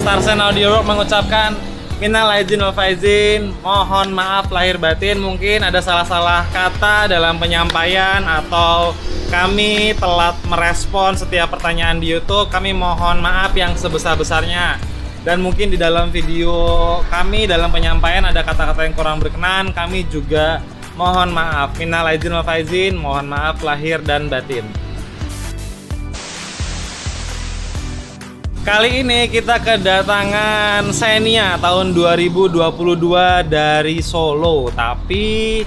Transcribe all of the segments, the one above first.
Starsen Audio Works mengucapkan minal aidin wal faizin, mohon maaf lahir batin, mungkin ada salah-salah kata dalam penyampaian atau kami telat merespon setiap pertanyaan di YouTube. Kami mohon maaf yang sebesar-besarnya. Dan mungkin di dalam video kami dalam penyampaian ada kata-kata yang kurang berkenan, kami juga mohon maaf. Minal aidin wal faizin, mohon maaf lahir dan batin. Kali ini kita kedatangan Xenia tahun 2022 dari Solo. Tapi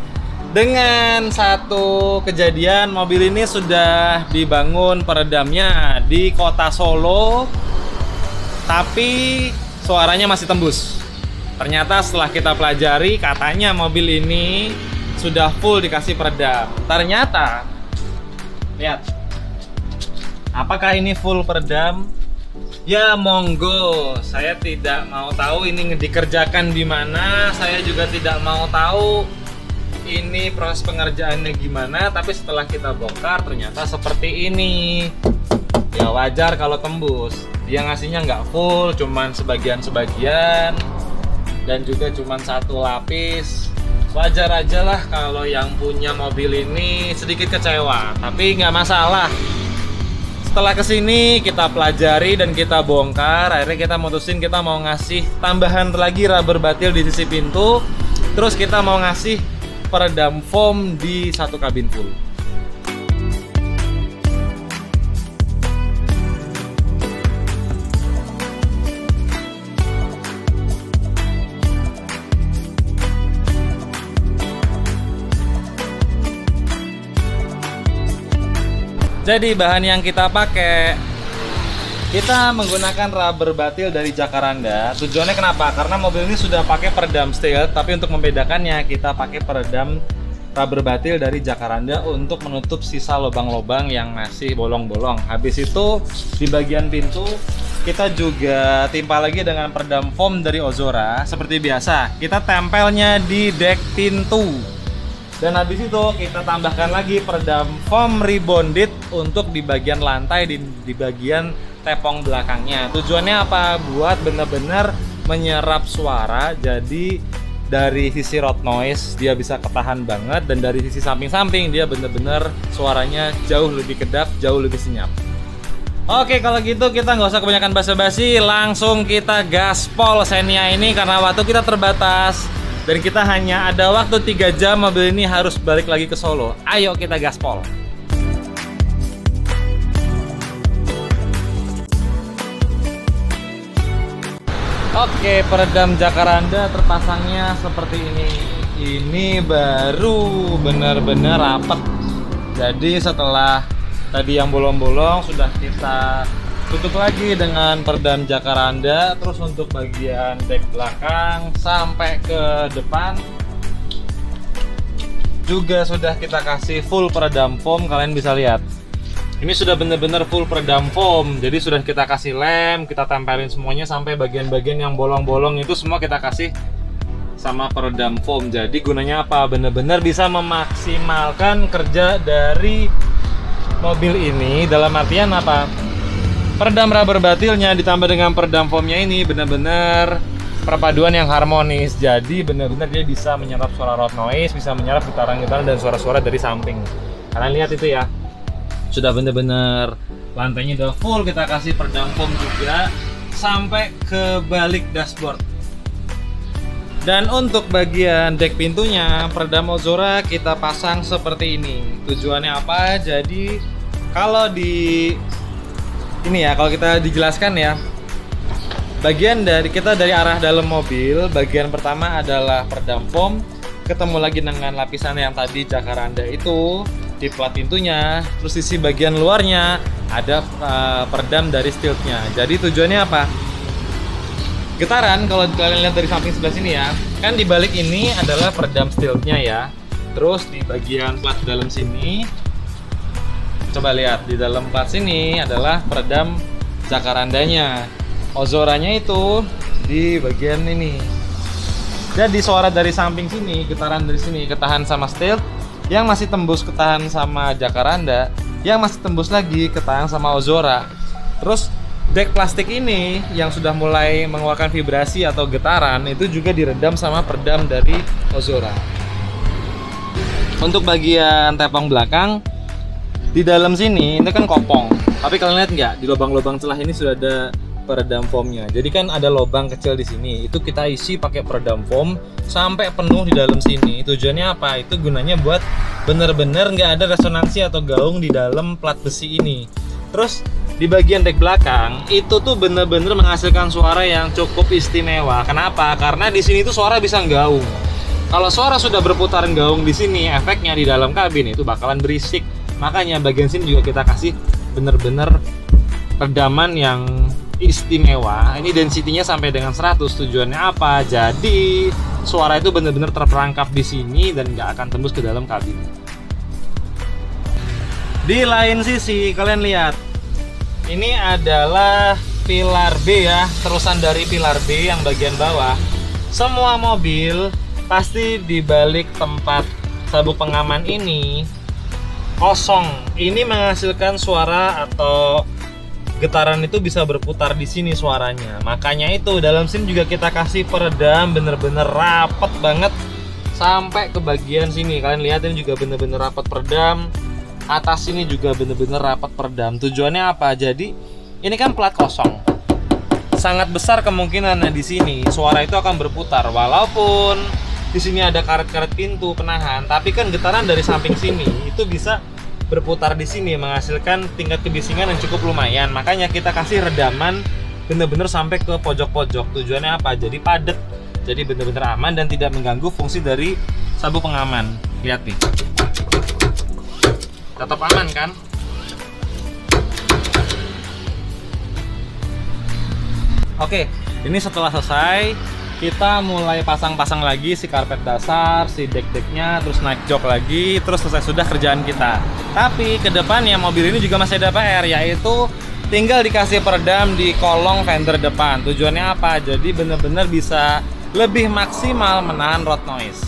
dengan satu kejadian, mobil ini sudah dibangun peredamnya di kota Solo, tapi suaranya masih tembus. Ternyata setelah kita pelajari, katanya mobil ini sudah full dikasih peredam. Ternyata, lihat, apakah ini full peredam? Ya monggo, saya tidak mau tahu ini dikerjakan di mana, saya juga tidak mau tahu ini proses pengerjaannya gimana, tapi setelah kita bongkar ternyata seperti ini. Ya wajar kalau tembus. Dia ngasihnya nggak full, cuman sebagian-sebagian dan juga cuman satu lapis. Wajar aja lah kalau yang punya mobil ini sedikit kecewa, tapi nggak masalah. Setelah kesini kita pelajari dan kita bongkar, akhirnya kita mutusin kita mau ngasih tambahan lagi rubber batil di sisi pintu, terus kita mau ngasih peredam foam di satu kabin full. Jadi bahan yang kita pakai, kita menggunakan rubber batil dari Jacaranda. Tujuannya kenapa? Karena mobil ini sudah pakai peredam steel, tapi untuk membedakannya kita pakai peredam rubber batil dari Jacaranda untuk menutup sisa lubang-lubang yang masih bolong-bolong. Habis itu di bagian pintu kita juga timpa lagi dengan peredam foam dari Ozora. Seperti biasa, kita tempelnya di dek pintu. Dan habis itu kita tambahkan lagi peredam foam rebonded untuk di bagian lantai, di bagian tepong belakangnya. Tujuannya apa? Buat bener-bener menyerap suara. Jadi dari sisi road noise dia bisa ketahan banget, dan dari sisi samping-samping dia bener-bener suaranya jauh lebih kedap, jauh lebih senyap. Oke, kalau gitu kita nggak usah kebanyakan basa-basi, langsung kita gaspol Xenia ini karena waktu kita terbatas. Dan kita hanya ada waktu 3 jam, mobil ini harus balik lagi ke Solo. Ayo kita gaspol. Oke, peredam Jacaranda terpasangnya seperti ini. Ini baru benar-benar rapet. Jadi setelah tadi yang bolong-bolong sudah kita tutup lagi dengan peredam Jacaranda. Terus untuk bagian dek belakang sampai ke depan juga sudah kita kasih full peredam foam. Kalian bisa lihat ini sudah benar-benar full peredam foam. Jadi sudah kita kasih lem, kita tempelin semuanya sampai bagian-bagian yang bolong-bolong itu semua kita kasih sama peredam foam. Jadi gunanya apa? Benar-benar bisa memaksimalkan kerja dari mobil ini. Dalam artian apa? Peredam rubber batilnya ditambah dengan peredam foamnya ini benar-benar perpaduan yang harmonis. Jadi benar-benar dia bisa menyerap suara road noise, bisa menyerap getaran-getaran dan suara-suara dari samping. Kalian lihat itu ya, sudah benar-benar lantainya udah full kita kasih peredam foam juga sampai ke balik dashboard. Dan untuk bagian dek pintunya peredam Ozora kita pasang seperti ini. Tujuannya apa? Jadi kalau di ini ya, kalau kita dijelaskan ya, bagian dari kita dari arah dalam mobil, bagian pertama adalah peredam foam, ketemu lagi dengan lapisan yang tadi Jacaranda itu di plat pintunya, terus sisi bagian luarnya ada peredam dari steelnya. Jadi tujuannya apa? Getaran kalau kalian lihat dari samping sebelah sini ya, kan di balik ini adalah peredam steelnya ya. Terus di bagian plat dalam sini, coba lihat di dalam plat sini adalah peredam Jacarandanya. Ozoranya itu di bagian ini. Jadi suara dari samping sini, getaran dari sini ketahan sama steel, yang masih tembus ketahan sama Jacaranda, yang masih tembus lagi ketahan sama Ozora. Terus Dek plastik ini yang sudah mulai mengeluarkan vibrasi atau getaran itu juga diredam sama peredam dari Ozora. Untuk bagian tepung belakang di dalam sini ini kan kopong, tapi kalian lihat nggak di lubang-lubang celah ini sudah ada peredam foamnya. Jadi kan ada lubang kecil di sini, itu kita isi pakai peredam foam sampai penuh di dalam sini. Tujuannya apa? Itu gunanya buat bener-bener nggak ada resonansi atau gaung di dalam plat besi ini. Terus di bagian dek belakang itu tuh bener-bener menghasilkan suara yang cukup istimewa. Kenapa? Karena di sini tuh suara bisa gaung. Kalau suara sudah berputar gaung di sini, efeknya di dalam kabin itu bakalan berisik. Makanya bagian sini juga kita kasih bener-bener redaman yang istimewa. Ini density-nya sampai dengan 100. Tujuannya apa? Jadi suara itu bener-bener terperangkap di sini dan nggak akan tembus ke dalam kabin. Di lain sisi kalian lihat, ini adalah pilar B ya, terusan dari pilar B yang bagian bawah. Semua mobil pasti di balik tempat sabuk pengaman ini kosong. Ini menghasilkan suara atau getaran itu bisa berputar di sini suaranya. Makanya itu dalam sini juga kita kasih peredam bener-bener rapet banget sampai ke bagian sini. Kalian lihat ini juga bener-bener rapet peredam. Atas sini juga bener-bener rapat peredam. Tujuannya apa? Jadi ini kan plat kosong. Sangat besar kemungkinan di sini suara itu akan berputar. Walaupun di sini ada karet-karet pintu penahan, tapi kan getaran dari samping sini itu bisa berputar di sini menghasilkan tingkat kebisingan yang cukup lumayan. Makanya kita kasih redaman bener-bener sampai ke pojok-pojok. Tujuannya apa? Jadi padat. Jadi bener-bener aman dan tidak mengganggu fungsi dari sabuk pengaman. Lihat nih. Tetap aman kan? Oke, ini setelah selesai kita mulai pasang-pasang lagi si karpet dasar, si dek-deknya, terus naik jok lagi, terus selesai sudah kerjaan kita. Tapi ke depannya mobil ini juga masih ada PR, yaitu tinggal dikasih peredam di kolong fender depan. Tujuannya apa? Jadi bener-bener bisa lebih maksimal menahan road noise.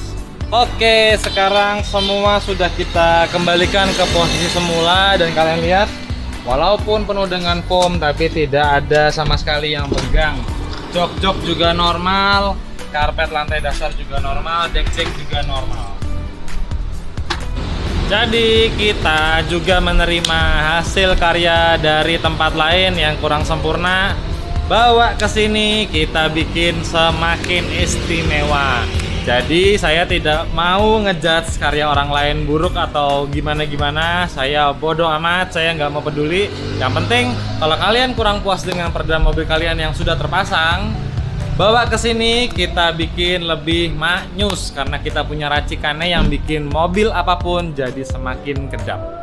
Oke, sekarang semua sudah kita kembalikan ke posisi semula dan kalian lihat walaupun penuh dengan foam tapi tidak ada sama sekali yang pegang. Jok-jok juga normal, karpet lantai dasar juga normal, dek-dek juga normal. Jadi kita juga menerima hasil karya dari tempat lain yang kurang sempurna, bawa ke sini kita bikin semakin istimewa. Jadi saya tidak mau ngejudge karya orang lain buruk atau gimana-gimana. Saya bodoh amat, saya nggak mau peduli. Yang penting kalau kalian kurang puas dengan peredam mobil kalian yang sudah terpasang, bawa ke sini kita bikin lebih maknyus karena kita punya racikannya yang bikin mobil apapun jadi semakin kedap.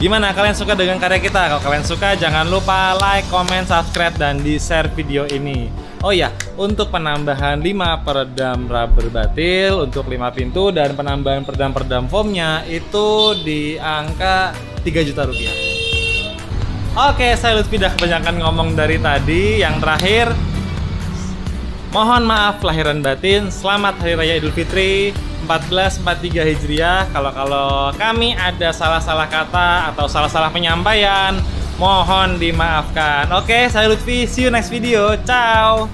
Gimana, kalian suka dengan karya kita? Kalau kalian suka jangan lupa like, comment, subscribe, dan di-share video ini. Oh ya, untuk penambahan 5 peredam rubber batil untuk 5 pintu dan penambahan peredam-peredam foamnya itu di angka 3 juta rupiah. Oke, saya Lutfi dah kebanyakan ngomong dari tadi. Yang terakhir, mohon maaf lahiran batin. Selamat Hari Raya Idul Fitri 1443 Hijriah. Kalau kami ada salah-salah kata atau salah-salah penyampaian, mohon dimaafkan. Oke, saya Lutfi. See you next video. Ciao.